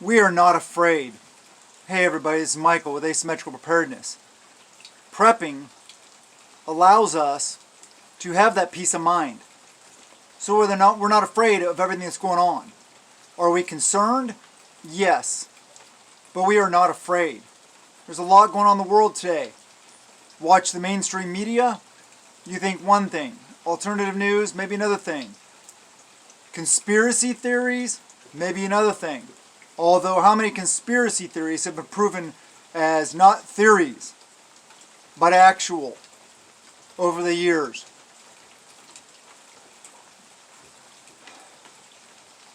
We are not afraid. Hey everybody, this is Michael with Asymmetrical Preparedness. Prepping allows us to have that peace of mind. So we're not afraid of everything that's going on. Are we concerned? Yes. But we are not afraid. There's a lot going on in the world today. Watch the mainstream media, you think one thing. Alternative news, maybe another thing. Conspiracy theories, maybe another thing. Although how many conspiracy theories have been proven as not theories, but actual over the years?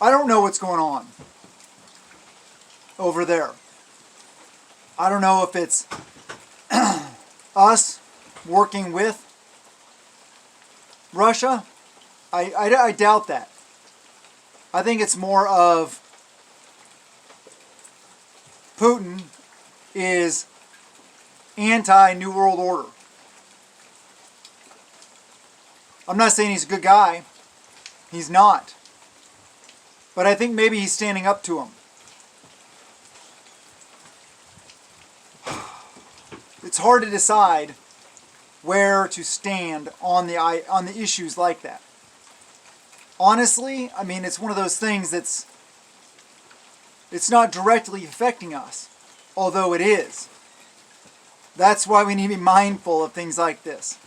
I don't know what's going on over there. I don't know if it's us working with Russia. I doubt that. I think it's more of Putin is anti-New World Order. I'm not saying he's a good guy. He's not. But I think maybe he's standing up to him. It's hard to decide where to stand on the issues like that. Honestly, I mean, it's one of those things it's not directly affecting us, although it is. That's why we need to be mindful of things like this.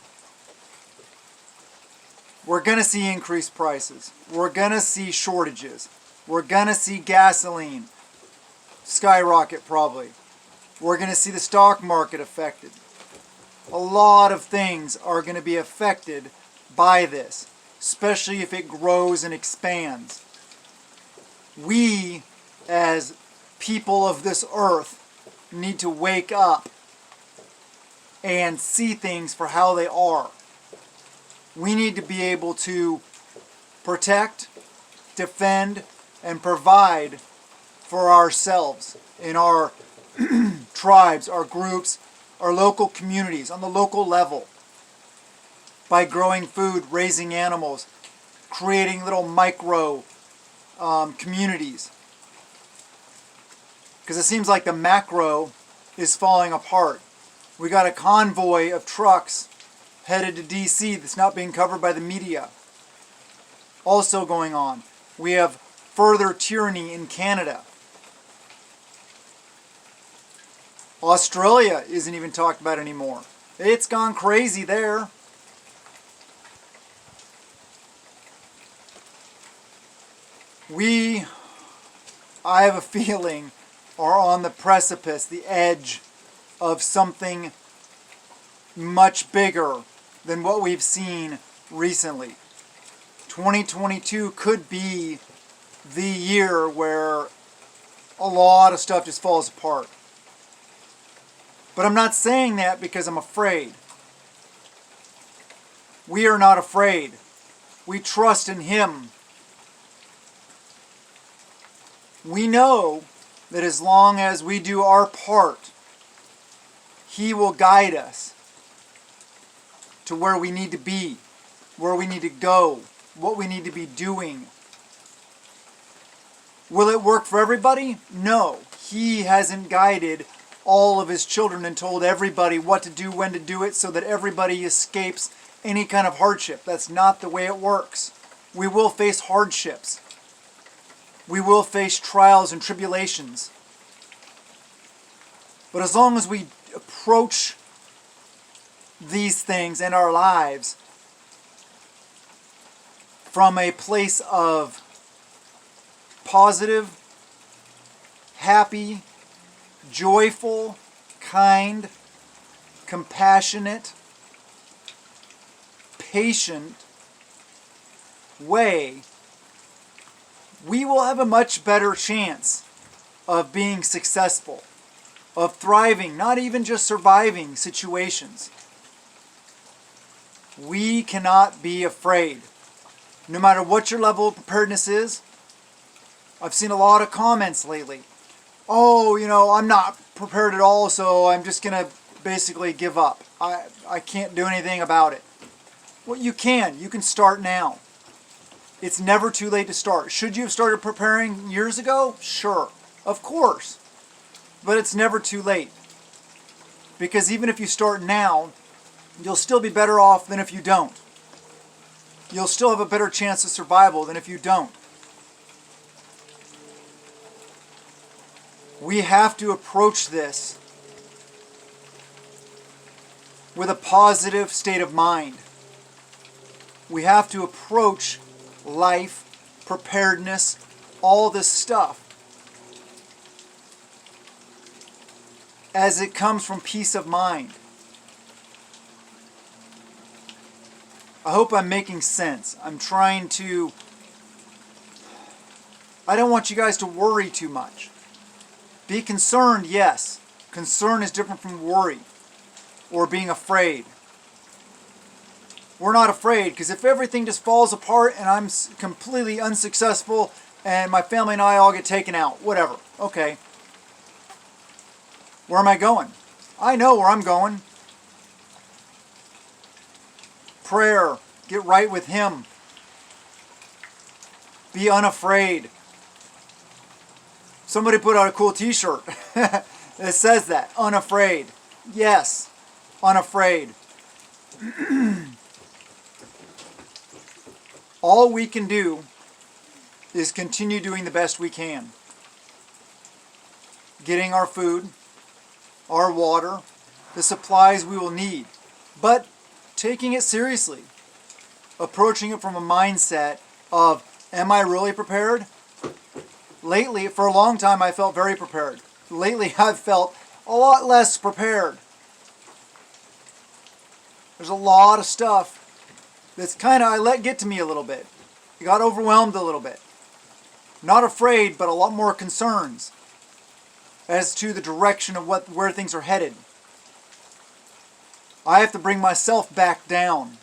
We're going to see increased prices. We're going to see shortages. We're going to see gasoline skyrocket probably. We're going to see the stock market affected. A lot of things are going to be affected by this, especially if it grows and expands. We, as people of this earth, need to wake up and see things for how they are. We need to be able to protect, defend, and provide for ourselves in our tribes, our groups, our local communities, on the local level, by growing food, raising animals, creating little micro communities. Because it seems like the macro is falling apart. We got a convoy of trucks headed to DC that's not being covered by the media. Also going on. We have further tyranny in Canada. Australia isn't even talked about anymore. It's gone crazy there. I have a feeling, are on the precipice, the edge of something much bigger than what we've seen recently. 2022 could be the year where a lot of stuff just falls apart. But I'm not saying that because I'm afraid. We are not afraid. We trust in Him. We know that as long as we do our part, He will guide us to where we need to be, where we need to go, what we need to be doing. Will it work for everybody? No. He hasn't guided all of His children and told everybody what to do, when to do it, so that everybody escapes any kind of hardship. That's not the way it works. We will face hardships. We will face trials and tribulations. But as long as we approach these things in our lives from a place of positive, happy, joyful, kind, compassionate, patient way, we will have a much better chance of being successful, of thriving, not even just surviving situations. We cannot be afraid. No matter what your level of preparedness is. I've seen a lot of comments lately. Oh, I'm not prepared at all, so I'm just going to basically give up. I can't do anything about it. Well, you can. You can start now. It's never too late to start. Should you have started preparing years ago? Sure. Of course. But it's never too late. Because even if you start now, you'll still be better off than if you don't. You'll still have a better chance of survival than if you don't. We have to approach this with a positive state of mind. We have to approach life, preparedness, all this stuff as it comes from peace of mind. I hope I'm making sense. I don't want you guys to worry too much. Be concerned, yes. Concern is different from worry or being afraid. We're not afraid, because if everything just falls apart and I'm completely unsuccessful and my family and I all get taken out, whatever, okay. Where am I going? I know where I'm going. Prayer. Get right with Him. Be unafraid. Somebody put out a cool t-shirt that says that. Unafraid. Yes. Unafraid. All we can do is continue doing the best we can. Getting our food, our water, the supplies we will need. But taking it seriously. Approaching it from a mindset of, am I really prepared? Lately, for a long time, I felt very prepared. Lately, I've felt a lot less prepared. There's a lot of stuff that's I let get to me a little bit. I got overwhelmed a little bit. Not afraid, but a lot more concerns as to the direction of where things are headed. I have to bring myself back down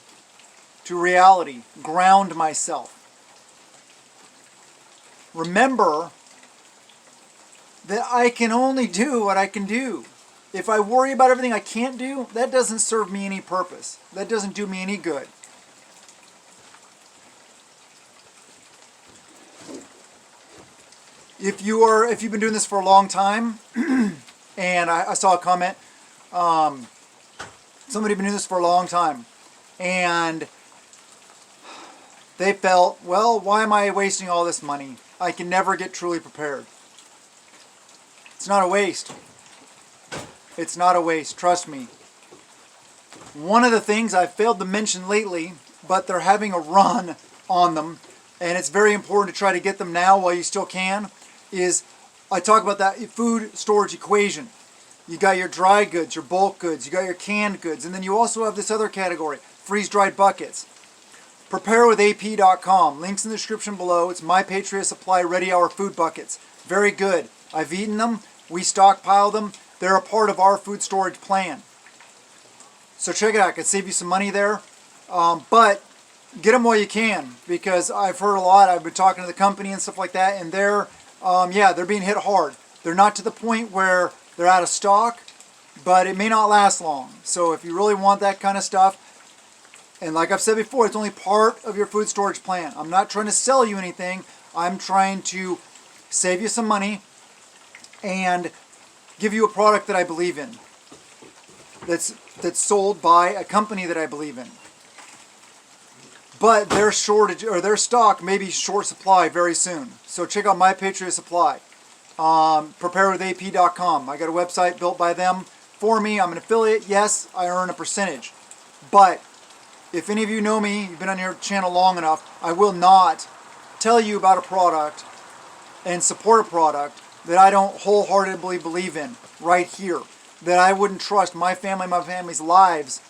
to reality, ground myself. Remember that I can only do what I can do. If I worry about everything I can't do, that doesn't serve me any purpose. That doesn't do me any good. If you've been doing this for a long time, and I saw a comment, somebody been doing this for a long time, and they felt, well, why am I wasting all this money? I can never get truly prepared. It's not a waste. It's not a waste, trust me. One of the things I've failed to mention lately, but they're having a run on them, and it's very important to try to get them now while you still can, is I talk about that food storage equation. You got your dry goods, your bulk goods, you got your canned goods, and then you also have this other category, freeze-dried buckets. Preparedwithap.com. Links in the description below. It's My Patriot Supply Ready Hour food buckets. Very good. I've eaten them. We stockpile them. They're a part of our food storage plan. So check it out. I could save you some money there. But get them while you can, because I've heard a lot. I've been talking to the company and stuff like that, and they're being hit hard. They're not to the point where they're out of stock, but it may not last long. So if you really want that kind of stuff, and like I've said before, it's only part of your food storage plan. I'm not trying to sell you anything. I'm trying to save you some money and give you a product that I believe in. That's sold by a company that I believe in. But their shortage or their stock may be short supply very soon. So check out My Patriot Supply. Preparedwithap.com. I got a website built by them for me. I'm an affiliate. Yes, I earn a percentage. But if any of you know me, you've been on your channel long enough, I will not tell you about a product and support a product that I don't wholeheartedly believe in right here. That I wouldn't trust my family and my family's lives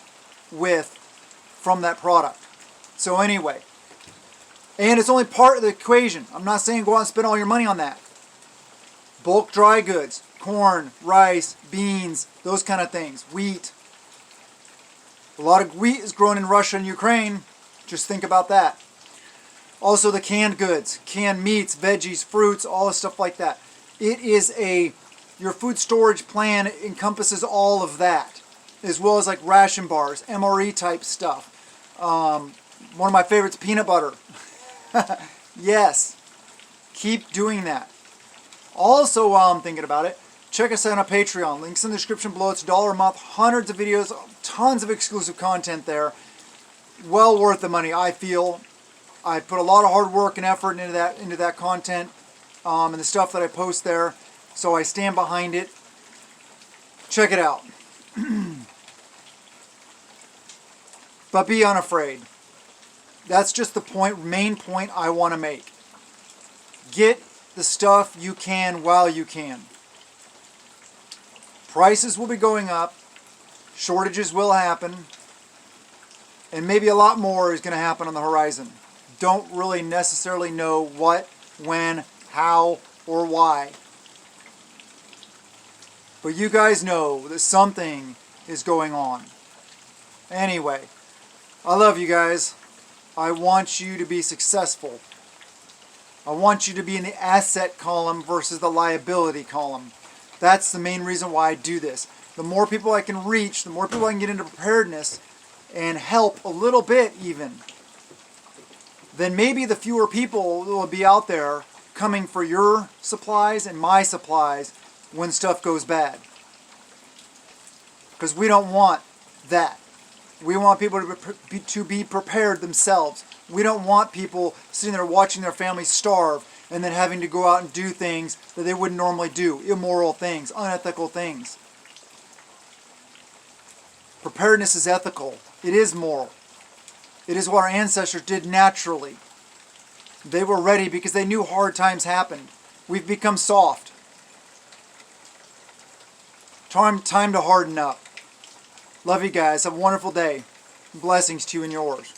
with from that product. So anyway, and it's only part of the equation. I'm not saying go out and spend all your money on that. Bulk dry goods, corn, rice, beans, those kind of things, wheat. A lot of wheat is grown in Russia and Ukraine. Just think about that. Also the canned goods, canned meats, veggies, fruits, all the stuff like that. Your food storage plan encompasses all of that, as well as like ration bars, MRE type stuff. One of my favorites, peanut butter. Yes, keep doing that. Also, while I'm thinking about it, check us out on Patreon. Links in the description below. It's $1 a month, hundreds of videos, tons of exclusive content there. Well worth the money, I feel. I put a lot of hard work and effort into that content and the stuff that I post there, so I stand behind it. Check it out. But be unafraid. That's just the main point I want to make. Get the stuff you can while you can. Prices will be going up, shortages will happen, and maybe a lot more is going to happen on the horizon. Don't really necessarily know what, when, how, or why. But you guys know that something is going on. Anyway, I love you guys. I want you to be successful. I want you to be in the asset column versus the liability column. That's the main reason why I do this. The more people I can reach, the more people I can get into preparedness and help a little bit even, then maybe the fewer people will be out there coming for your supplies and my supplies when stuff goes bad. Because we don't want that. We want people to be prepared themselves. We don't want people sitting there watching their families starve and then having to go out and do things that they wouldn't normally do. Immoral things, unethical things. Preparedness is ethical. It is moral. It is what our ancestors did naturally. They were ready because they knew hard times happened. We've become soft. Time to harden up. Love you guys. Have a wonderful day. Blessings to you and yours.